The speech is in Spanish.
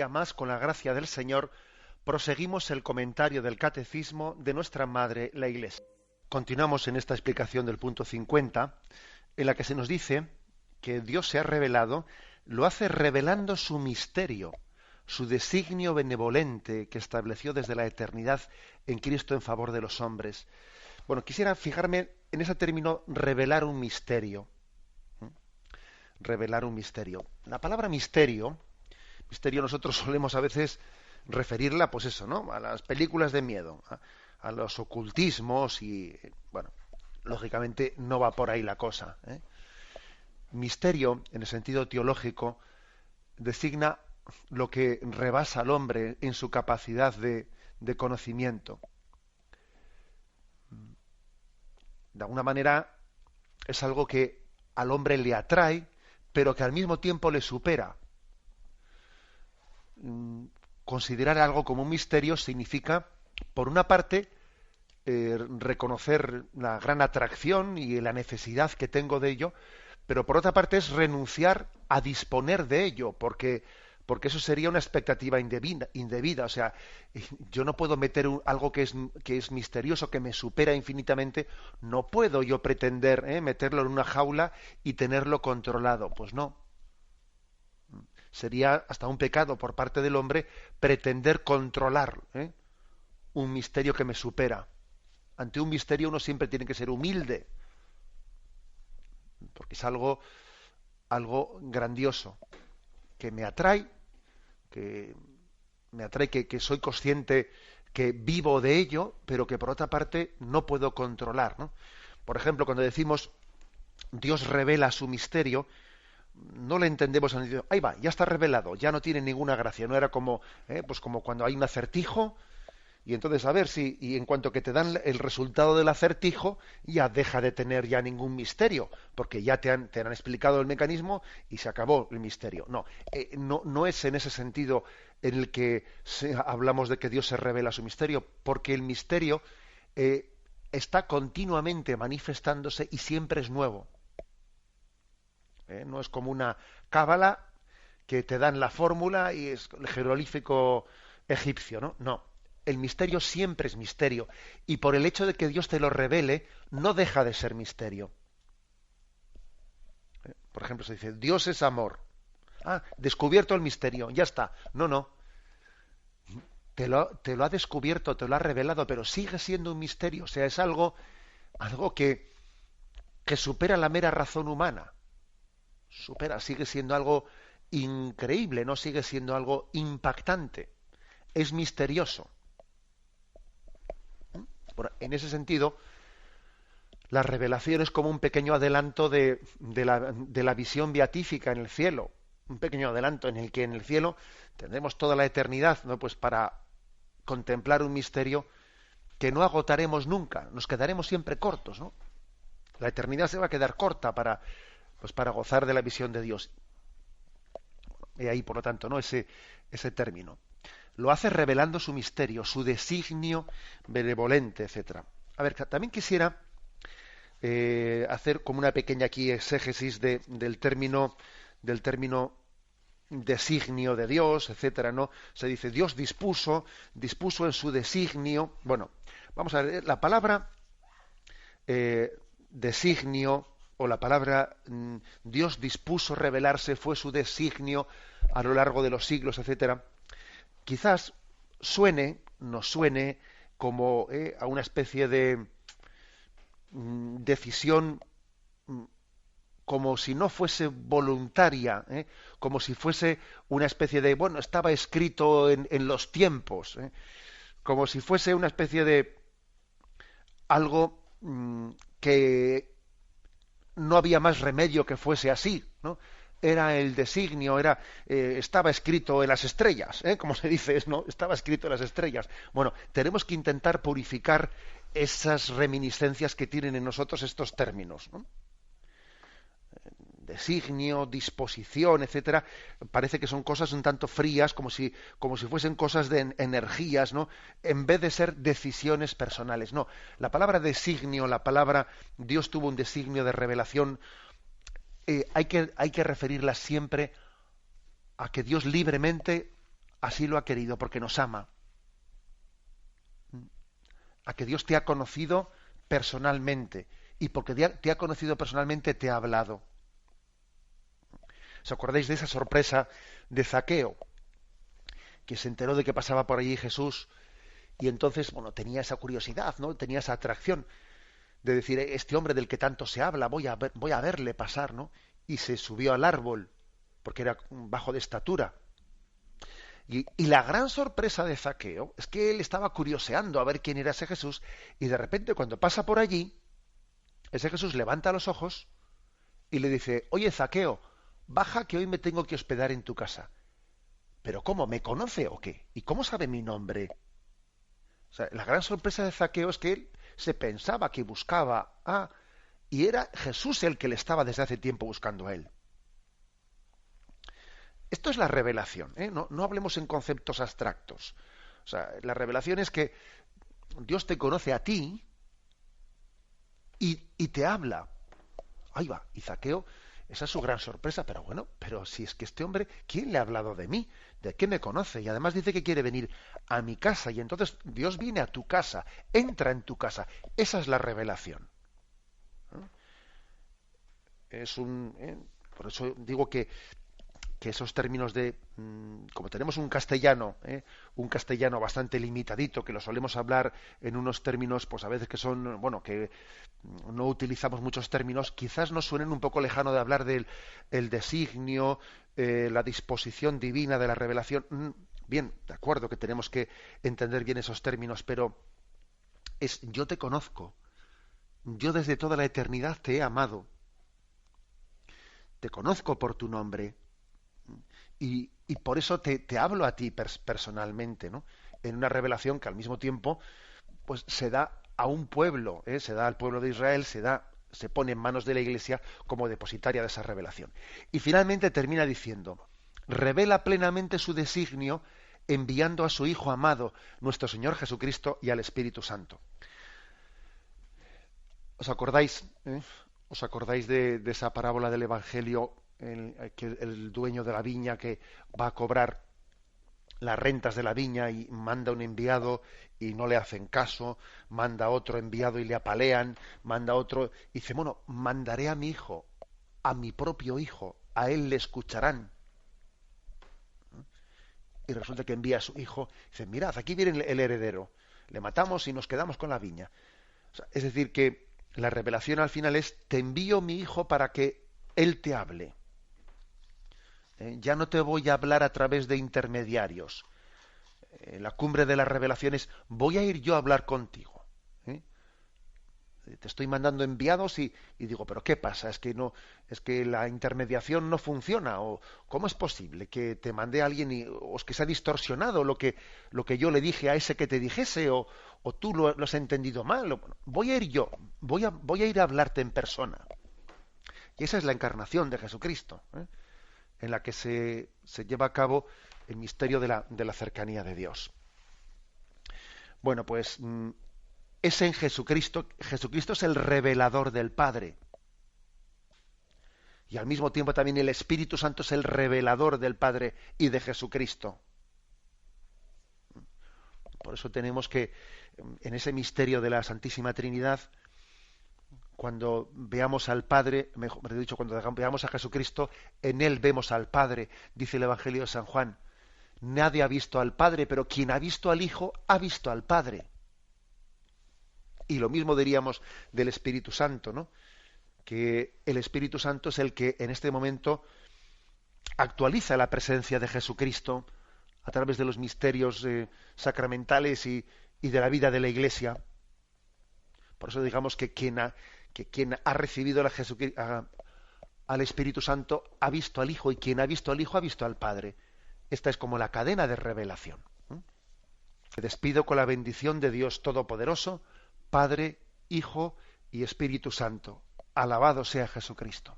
día más, con la gracia del Señor, proseguimos el comentario del Catecismo de nuestra Madre, la Iglesia. Continuamos en esta explicación del punto 50, en la que se nos dice que Dios se ha revelado, lo hace revelando su misterio, su designio benevolente que estableció desde la eternidad en Cristo en favor de los hombres. Bueno, quisiera fijarme en ese término revelar un misterio. Revelar un misterio. La palabra misterio nosotros solemos a veces referirla, pues eso, ¿no? A las películas de miedo, a los ocultismos y, bueno, lógicamente no va por ahí la cosa, ¿eh? Misterio, en el sentido teológico, designa lo que rebasa al hombre en su capacidad de conocimiento. De alguna manera es algo que al hombre le atrae, pero que al mismo tiempo le supera. Considerar algo como un misterio significa, por una parte, reconocer la gran atracción y la necesidad que tengo de ello, pero por otra parte es renunciar a disponer de ello, porque eso sería una expectativa indebida. O sea, yo no puedo meter algo que es misterioso, que me supera infinitamente, no puedo yo pretender meterlo en una jaula y tenerlo controlado. Pues no. Sería hasta un pecado por parte del hombre pretender controlar un misterio que me supera. Ante un misterio uno siempre tiene que ser humilde, porque es algo grandioso, que me atrae, que soy consciente que vivo de ello, pero que por otra parte no puedo controlar, ¿no? Por ejemplo, cuando decimos Dios revela su misterio, no le entendemos en el sentido, ahí va, ya está revelado, ya no tiene ninguna gracia, no era como, pues como cuando hay un acertijo, y entonces a ver si, y en cuanto que te dan el resultado del acertijo, ya deja de tener ya ningún misterio, porque ya te han explicado el mecanismo y se acabó el misterio. No, no es en ese sentido en el que hablamos de que Dios se revela su misterio, porque el misterio está continuamente manifestándose y siempre es nuevo. No es como una cábala que te dan la fórmula y es el jeroglífico egipcio, ¿no? No. El misterio siempre es misterio y por el hecho de que Dios te lo revele no deja de ser misterio. Por ejemplo, se dice Dios es amor. Ah, descubierto el misterio, ya está. No. Te lo ha descubierto, te lo ha revelado, pero sigue siendo un misterio. O sea, es algo que supera la mera razón humana. Sigue siendo algo increíble, no sigue siendo algo impactante. Es misterioso. Bueno, en ese sentido, la revelación es como un pequeño adelanto de la visión beatífica en el cielo. Un pequeño adelanto en el que en el cielo tendremos toda la eternidad, ¿no? Pues para contemplar un misterio que no agotaremos nunca. Nos quedaremos siempre cortos, ¿no? La eternidad se va a quedar corta para gozar de la visión de Dios. Y ahí, por lo tanto, ¿no? Ese término. Lo hace revelando su misterio, su designio benevolente, etcétera. A ver, también quisiera hacer como una pequeña aquí exégesis del término designio de Dios, etcétera, ¿no? Se dice Dios dispuso en su designio. Bueno, vamos a ver, la palabra designio o la palabra Dios dispuso revelarse, fue su designio a lo largo de los siglos, etcétera. Quizás nos suene como a una especie de decisión como si no fuese voluntaria, como si fuese una especie de, bueno, estaba escrito en los tiempos, como si fuese una especie de algo que no había más remedio que fuese así, ¿no? Era el designio, estaba escrito en las estrellas, como se dice, ¿no? Estaba escrito en las estrellas. Bueno, tenemos que intentar purificar esas reminiscencias que tienen en nosotros estos términos, ¿no? Designio, disposición, etcétera, parece que son cosas un tanto frías, como si fuesen cosas de energías, ¿no? En vez de ser decisiones personales. No, la palabra designio, la palabra Dios tuvo un designio de revelación, hay que referirla siempre a que Dios libremente así lo ha querido, porque nos ama. A que Dios te ha conocido personalmente, y porque te ha conocido personalmente te ha hablado. ¿Os acordáis de esa sorpresa de Zaqueo, que se enteró de que pasaba por allí Jesús, y entonces, bueno, tenía esa curiosidad, ¿no? Tenía esa atracción de decir, este hombre del que tanto se habla, voy a verle pasar, ¿no? Y se subió al árbol, porque era bajo de estatura. Y la gran sorpresa de Zaqueo es que él estaba curioseando a ver quién era ese Jesús, y de repente cuando pasa por allí, ese Jesús levanta los ojos y le dice, oye Zaqueo, baja que hoy me tengo que hospedar en tu casa. ¿Pero cómo? ¿Me conoce o qué? ¿Y cómo sabe mi nombre? O sea, la gran sorpresa de Zaqueo es que él se pensaba que buscaba y era Jesús el que le estaba desde hace tiempo buscando a él. Esto es la revelación, ¿eh? No hablemos en conceptos abstractos. O sea, la revelación es que Dios te conoce a ti y te habla. Ahí va, y Zaqueo, esa es su gran sorpresa, pero bueno, pero si es que este hombre, ¿quién le ha hablado de mí? ¿De qué me conoce? Y además dice que quiere venir a mi casa, y entonces Dios viene a tu casa, entra en tu casa. Esa es la revelación. Por eso digo que esos términos como tenemos un castellano bastante limitadito, que lo solemos hablar en unos términos, pues a veces que son, bueno, que no utilizamos muchos términos, quizás nos suenen un poco lejano de hablar del el designio, la disposición divina de la revelación. Bien, de acuerdo que tenemos que entender bien esos términos, pero es yo te conozco, yo desde toda la eternidad te he amado, te conozco por tu nombre. Y por eso te hablo a ti personalmente, ¿no? En una revelación que al mismo tiempo pues se da a un pueblo, se da al pueblo de Israel, se pone en manos de la Iglesia como depositaria de esa revelación. Y finalmente termina diciendo, revela plenamente su designio enviando a su Hijo amado, nuestro Señor Jesucristo, y al Espíritu Santo. ¿Os acordáis? ¿Os acordáis de esa parábola del Evangelio? Que el dueño de la viña que va a cobrar las rentas de la viña y manda un enviado y no le hacen caso, manda otro enviado y le apalean, manda otro y dice, bueno, mandaré a mi hijo, a mi propio hijo, a él le escucharán. Y resulta que envía a su hijo y dice, mirad, aquí viene el heredero, le matamos y nos quedamos con la viña. O sea, es decir, que la revelación al final es, te envío mi hijo para que él te hable. Ya no te voy a hablar a través de intermediarios. La cumbre de las revelaciones, voy a ir yo a hablar contigo. Te estoy mandando enviados y digo, pero ¿qué pasa? Es que la intermediación no funciona, o ¿cómo es posible que te mande a alguien o es que se ha distorsionado lo que yo le dije a ese que te dijese, o tú lo has entendido mal? Voy a ir yo, voy a ir a hablarte en persona. Y esa es la encarnación de Jesucristo, en la que se lleva a cabo el misterio de la cercanía de Dios. Bueno, pues es en Jesucristo. Jesucristo es el revelador del Padre. Y al mismo tiempo también el Espíritu Santo es el revelador del Padre y de Jesucristo. Por eso tenemos que, en ese misterio de la Santísima Trinidad, cuando veamos al Padre, mejor dicho, cuando veamos a Jesucristo, en Él vemos al Padre, dice el Evangelio de San Juan. Nadie ha visto al Padre, pero quien ha visto al Hijo, ha visto al Padre. Y lo mismo diríamos del Espíritu Santo, ¿no? Que el Espíritu Santo es el que en este momento actualiza la presencia de Jesucristo a través de los misterios sacramentales y de la vida de la Iglesia. Por eso digamos que quien ha recibido al Espíritu Santo ha visto al Hijo, y quien ha visto al Hijo ha visto al Padre. Esta es como la cadena de revelación. Me despido con la bendición de Dios Todopoderoso, Padre, Hijo y Espíritu Santo. Alabado sea Jesucristo.